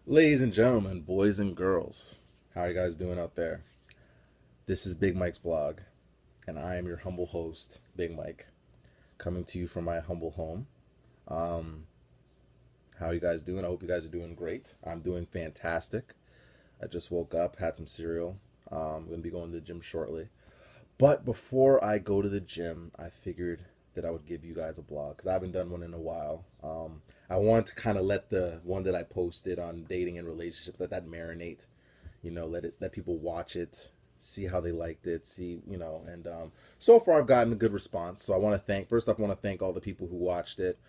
Ladies and gentlemen, boys and girls, how are you guys doing out there? This is Big Mike's blog, and I am your humble host, Big Mike, coming to you from my humble home. Um, how are you guys doing? I hope you guys are doing great. I'm doing fantastic. I just woke up, had some cereal. I'm going to be going to the gym shortly. But before I go to the gym, I figured that I would give you guys a blog because I haven't done one in a while. I wanted to kind of let the one that I posted on dating and relationships, let that marinate, let people watch it, see how they liked it, and so far I've gotten a good response. So I want to thank first off, I want to thank all the people who watched it.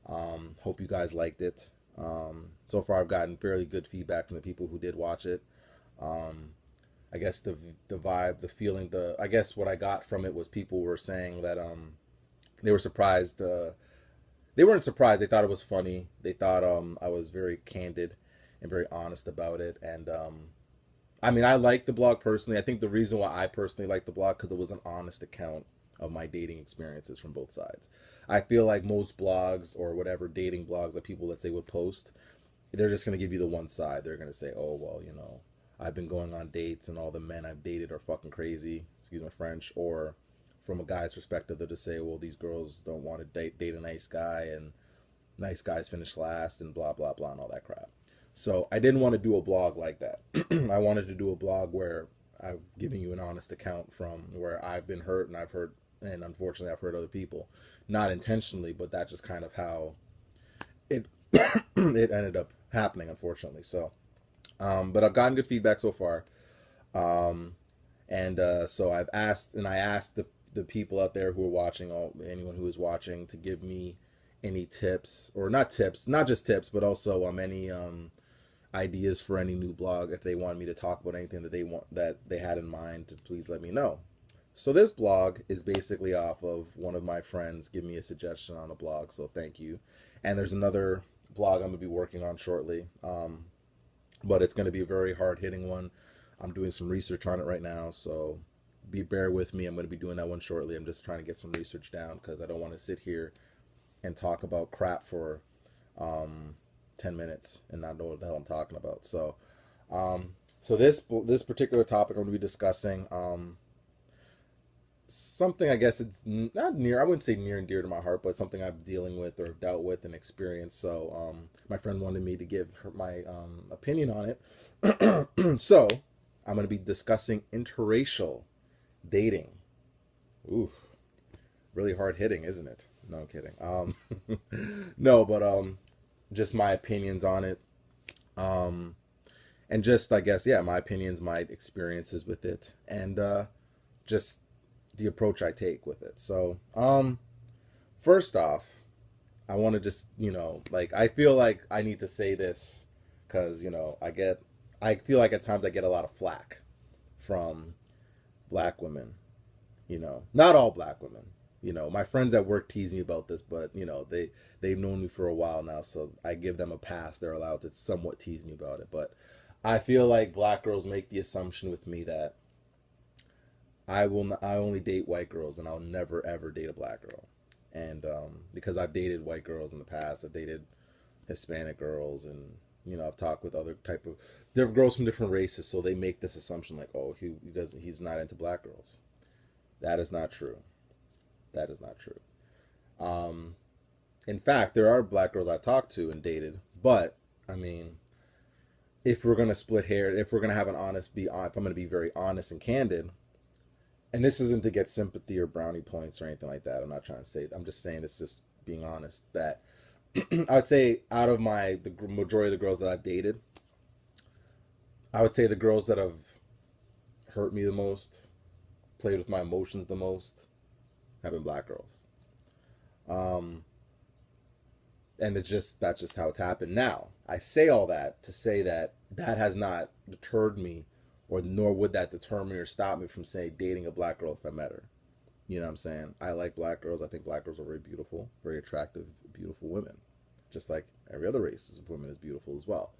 Hope you guys liked it. So far I've gotten fairly good feedback from the people who did watch it. Um, I guess the vibe, the feeling, the I guess what I got from it was people were saying that they were surprised. They weren't surprised. They thought it was funny. They thought I was very candid and very honest about it. And I mean, I like the blog personally. I think the reason why I personally like the blog because it was an honest account of my dating experiences from both sides. I feel like most blogs or whatever dating blogs that people, let's say, would post, they're just going to give you the one side. They're going to say, oh, well, I've been going on dates and all the men I've dated are fucking crazy, excuse my French. Or from a guy's perspective, they'll just say, well, these girls don't want to date a nice guy and nice guys finish last and blah, blah, blah, and all that crap. So I didn't want to do a blog like that. I wanted to do a blog where I'm giving you an honest account from where I've been hurt and I've hurt, and unfortunately I've hurt other people. Not intentionally, but that's just kind of how it it ended up happening, unfortunately. So but I've gotten good feedback so far. Um, so I asked the people out there who are watching, anyone who is watching, to give me any tips, or not tips, not just tips, but also any ideas for any new blog. If they want me to talk about anything that they had in mind, to please let me know. So this blog is basically off of one of my friends giving me a suggestion on a blog. So thank you. And there's another blog I'm gonna be working on shortly. But it's going to be a very hard hitting one. I'm doing some research on it right now, so bear with me. I'm going to be doing that one shortly. I'm just trying to get some research down because I don't want to sit here and talk about crap for um, 10 minutes and not know what the hell I'm talking about. So this particular topic I'm going to be discussing something, I guess it's not near, I wouldn't say near and dear to my heart, but something I'm dealing with or dealt with and experienced. So my friend wanted me to give her my opinion on it. So I'm going to be discussing interracial dating. Ooh, really hard hitting, isn't it? No, I'm kidding. No, but just my opinions on it. Um, and just, I guess, yeah, my opinions, my experiences with it, and just the approach I take with it. So, first off, I want to just, like, I feel like I need to say this because, I feel like at times I get a lot of flack from black women, not all black women. My friends at work tease me about this, but, they've known me for a while now, so I give them a pass. They're allowed to somewhat tease me about it. But I feel like black girls make the assumption with me that I only date white girls and I'll never ever date a black girl. And because I've dated white girls in the past, I've dated Hispanic girls, and I've talked with other type of different girls from different races, so they make this assumption like, oh, he's not into black girls. That is not true. That is not true. Um, in fact, there are black girls I've talked to and dated, but I mean, if we're gonna split hair, if we're gonna have an honest be, if I'm gonna be very honest and candid, and this isn't to get sympathy or brownie points or anything like that. I'm not trying to say. I'm just saying it's just being honest. That I would say out of the majority of the girls that I've dated, I would say the girls that have hurt me the most, played with my emotions the most, have been black girls. Um, and that's just how it's happened. Now I say all that to say that that has not deterred me, or nor would that deter me or stop me from say dating a black girl if I met her. You know what I'm saying? I like black girls. I think black girls are very beautiful, very attractive, beautiful women. Just like every other race of women is beautiful as well.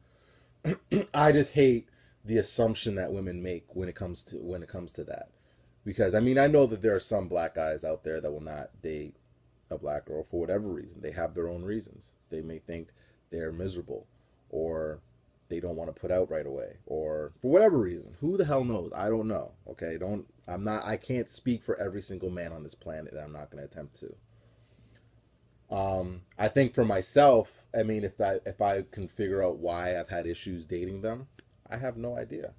I just hate the assumption that women make when it comes to that. Because I mean, I know that there are some black guys out there that will not date a black girl for whatever reason. They have their own reasons. They may think they're miserable, or they they don't want to put out right away, or for whatever reason. Who the hell knows? I don't know. Okay, don't. I'm not. I can't speak for every single man on this planet, and I'm not going to attempt to. I think for myself, I mean, if I can figure out why I've had issues dating them, I have no idea.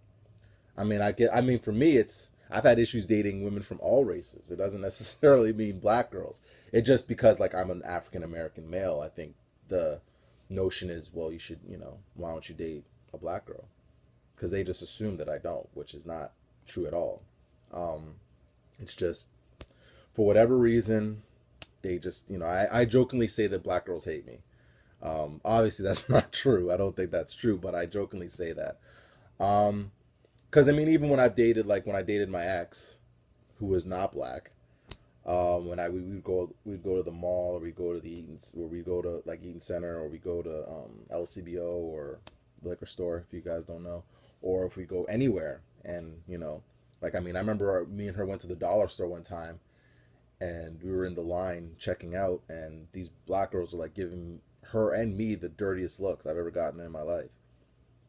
I mean, I get. I mean, for me, it's I've had issues dating women from all races. It doesn't necessarily mean black girls. It just because like I'm an African American male. I think the notion is, well, you should, why don't you date a black girl? Because they just assume that I don't, which is not true at all. It's just for whatever reason they just, I jokingly say that black girls hate me. Obviously that's not true. I don't think that's true, but I jokingly say that. Because I mean, even when I've dated, like when I dated my ex, who was not black, when we'd go to the mall, or we go to the Eaton, or we go to like Eaton Center, or we go to LCBO or liquor store, if you guys don't know, or if we go anywhere, and like I mean, I remember me and her went to the dollar store one time, and we were in the line checking out, and these black girls were like giving her and me the dirtiest looks I've ever gotten in my life.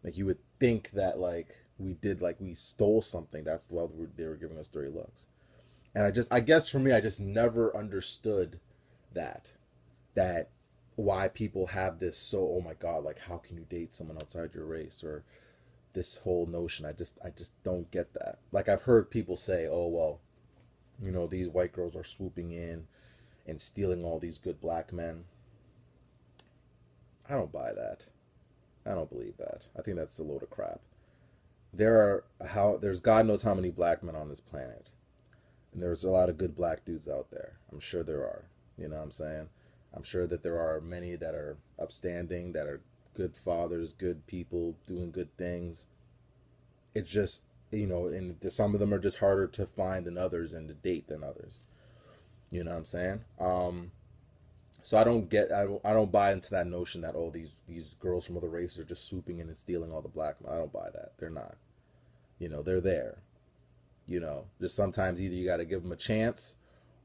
Like you would think that like we stole something. That's why they were giving us dirty looks. And I guess for me, I just never understood that that why people have this, so, oh my god, like how can you date someone outside your race, or this whole notion. I just don't get that. Like I've heard people say, oh well, these white girls are swooping in and stealing all these good black men. I don't buy that. I don't believe that. I think that's a load of crap. There's God knows how many black men on this planet. And there's a lot of good black dudes out there. I'm sure there are. You know what I'm saying? I'm sure that there are many that are upstanding, that are good fathers, good people, doing good things. It's just, and some of them are just harder to find than others and to date than others. You know what I'm saying? So I don't buy into that notion that, oh, these girls from other races are just swooping in and stealing all the black men. I don't buy that. They're not. They're there. Just sometimes either you got to give them a chance,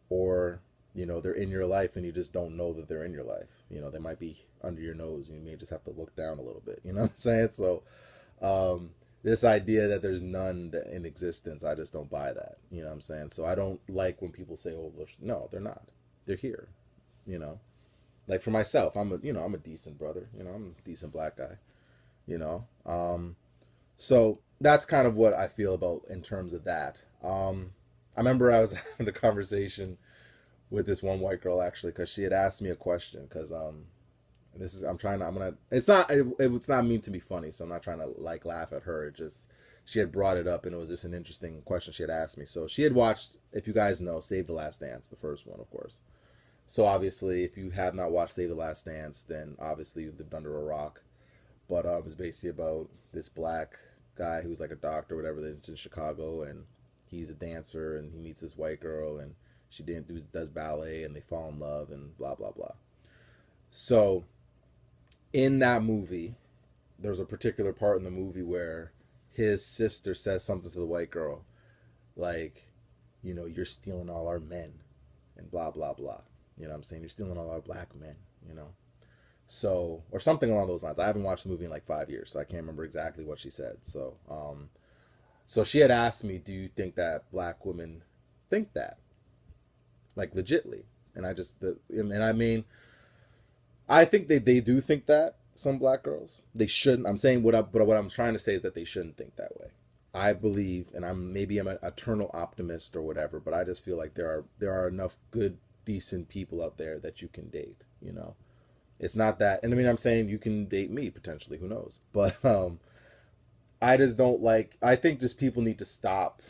or they're in your life and you just don't know that they're in your life. They might be under your nose and you may just have to look down a little bit. You know what I'm saying? So this idea that there's none in existence, I just don't buy that. You know what I'm saying? So I don't like when people say, oh, no, they're not. They're here. Like for myself, I'm a decent brother. I'm a decent black guy. you know. So that's kind of what I feel about in terms of that. I remember I was having a conversation with this one white girl actually, because she had asked me a question. Because it's not mean to be funny, so I'm not trying to like laugh at her. It just, she had brought it up and it was just an interesting question she had asked me. So she had watched, if you guys know, Save the Last Dance, the first one, of course. So obviously, if you have not watched Save the Last Dance, then obviously you've lived under a rock. But it was basically about this black guy who's like a doctor or whatever that's in Chicago, and he's a dancer, and he meets this white girl, and she does ballet, and they fall in love, and blah blah blah. So in that movie, there's a particular part in the movie where his sister says something to the white girl, like, you're stealing all our men, and blah blah blah. You know what I'm saying? You're stealing all our black men. So, or something along those lines. I haven't watched the movie in like 5 years, so I can't remember exactly what she said. So she had asked me, do you think that black women think that? Like, legitly. And I mean, I think they do think that, some black girls. They shouldn't. I'm saying but what I'm trying to say is that they shouldn't think that way. I believe, and I'm an eternal optimist or whatever, but I just feel like there are enough good, decent people out there that you can date. It's not that, and I mean, I'm saying you can date me potentially, who knows? But I just don't like, I think just people need to stop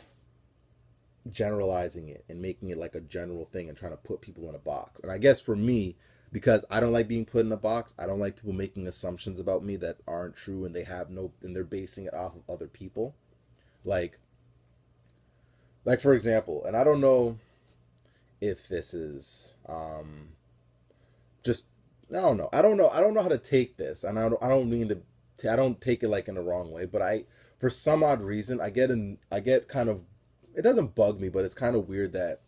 generalizing it and making it like a general thing and trying to put people in a box. And I guess for me, because I don't like being put in a box, I don't like people making assumptions about me that aren't true, and and they're basing it off of other people. Like for example, and I don't know if this is just, I don't know. I don't know how to take this, and I don't mean to. I don't take it like in the wrong way, but for some odd reason, I get kind of. It doesn't bug me, but it's kind of weird that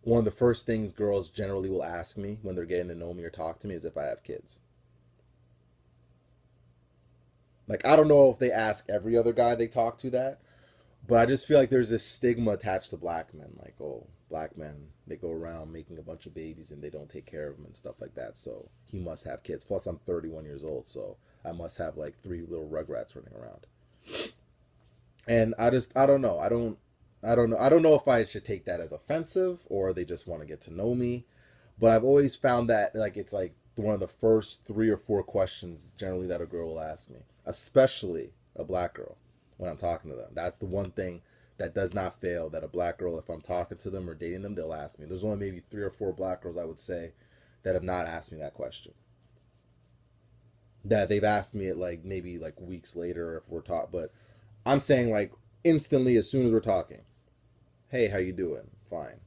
one of the first things girls generally will ask me when they're getting to know me or talk to me is if I have kids. Like, I don't know if they ask every other guy they talk to that, but I just feel like there's this stigma attached to black men. Like, oh, black men, they go around making a bunch of babies and they don't take care of them and stuff like that. So he must have kids. Plus, I'm 31 years old, so I must have like three little rugrats running around. And I don't know. I don't know if I should take that as offensive or they just want to get to know me. But I've always found that like it's like one of the first three or four questions generally that a girl will ask me, especially a black girl when I'm talking to them. That's the one thing that does not fail, that a black girl, if I'm talking to them or dating them, they'll ask me. There's only maybe three or four black girls I would say that have not asked me that question. That they've asked me it like maybe like weeks later if we're talking, but I'm saying like instantly as soon as we're talking. Hey, how you doing? Fine.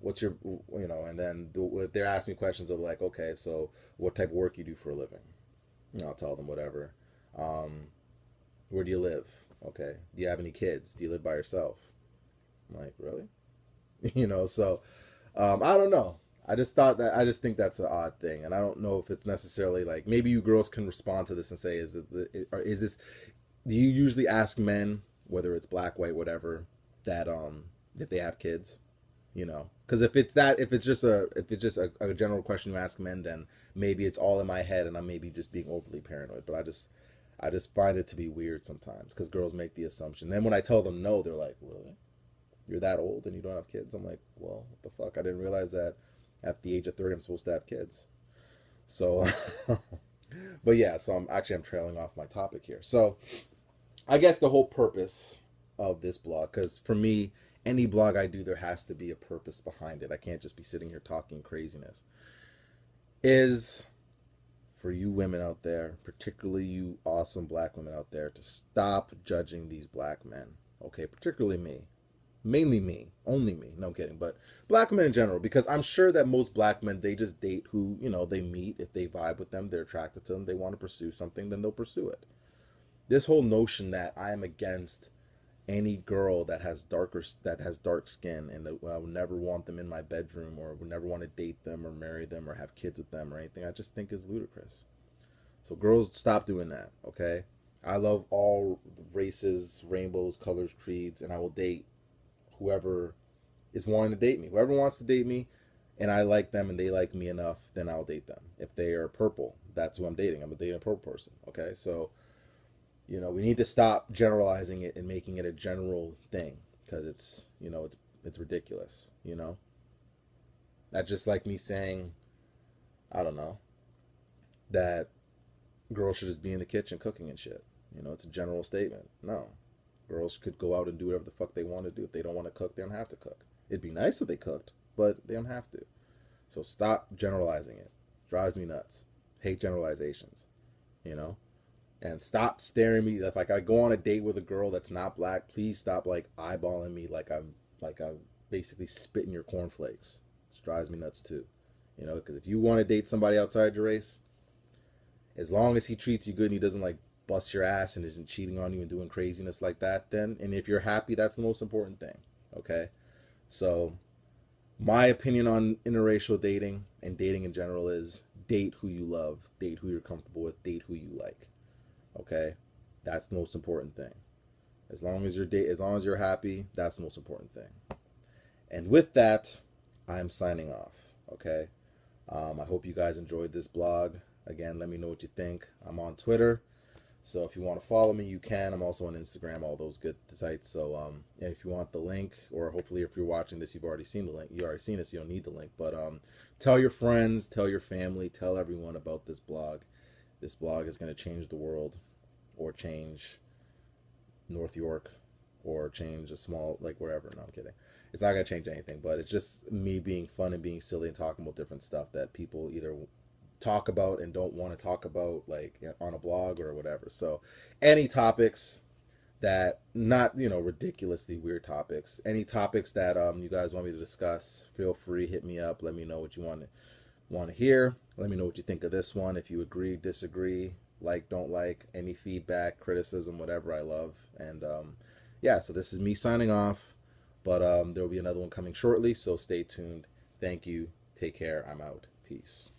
What's your, and then if they're asking me questions of like, okay, so what type of work you do for a living? I'll tell them whatever. Um, where do you live? Okay. Do you have any kids? Do you live by yourself? I'm like, really? So I don't know. I just think that's an odd thing, and I don't know if it's necessarily like maybe you girls can respond to this and say, or is this? Do you usually ask men, whether it's black, white, whatever, that if they have kids? Because if it's just a general question you ask men, then maybe it's all in my head and I'm maybe just being overly paranoid. But I just find it to be weird sometimes because girls make the assumption. Then when I tell them no, they're like, really? You're that old and you don't have kids? I'm like, well, what the fuck? I didn't realize that at the age of 30 I'm supposed to have kids. So but yeah, so I'm trailing off my topic here. So I guess the whole purpose of this blog, because for me, any blog I do, there has to be a purpose behind it. I can't just be sitting here talking craziness. Is for you women out there, particularly you awesome black women out there, to stop judging these black men. Okay, particularly me. Mainly me. Only me. No, I'm kidding. But black men in general, because I'm sure that most black men, they just date who, they meet. If they vibe with them, they're attracted to them, they want to pursue something, then they'll pursue it. This whole notion that I am against any girl that has dark skin and I would never want them in my bedroom or would never want to date them or marry them or have kids with them or anything, I just think is ludicrous. So girls, stop doing that, okay? I love all races, rainbows, colors, creeds, and I will date whoever is wanting to date me. Whoever wants to date me and I like them and they like me enough, then I'll date them. If they are purple, that's who I'm dating. I'm dating a purple person, okay? So we need to stop generalizing it and making it a general thing because it's ridiculous. That's just like me saying, I don't know, that girls should just be in the kitchen cooking and shit. It's a general statement. No, girls could go out and do whatever the fuck they want to do. If they don't want to cook, they don't have to cook. It'd be nice if they cooked, but they don't have to. So stop generalizing it. Drives me nuts. Hate generalizations. You know and stop staring me. If like I go on a date with a girl that's not black, please stop like eyeballing me like I'm basically spitting your cornflakes. It drives me nuts too. Because if you want to date somebody outside your race, as long as he treats you good and he doesn't like bust your ass and isn't cheating on you and doing craziness like that, then and if you're happy, that's the most important thing. Okay, so my opinion on interracial dating and dating in general is date who you love, date who you're comfortable with, date who you like. Okay, that's the most important thing. As long as you're happy, that's the most important thing. And with that, I'm signing off. Okay, I hope you guys enjoyed this blog. Again, let me know what you think. I'm on Twitter, so if you want to follow me, you can. I'm also on Instagram, all those good sites. So if you want the link, or hopefully if you're watching this, you've already seen the link. You already seen it, so you don't need the link. But tell your friends, tell your family, tell everyone about this blog. This blog is going to change the world, or change North York, or change a small, like wherever. No, I'm kidding. It's not going to change anything, but it's just me being fun and being silly and talking about different stuff that people either talk about and don't want to talk about, like on a blog or whatever. So any topics that not, ridiculously weird topics, any topics that you guys want me to discuss, feel free, hit me up. Let me know what you want to hear. Let me know what you think of this one. If you agree, disagree, like, don't like, any feedback, criticism, whatever, I love. And yeah, so this is me signing off, but there will be another one coming shortly, so stay tuned. Thank you. Take care. I'm out. Peace.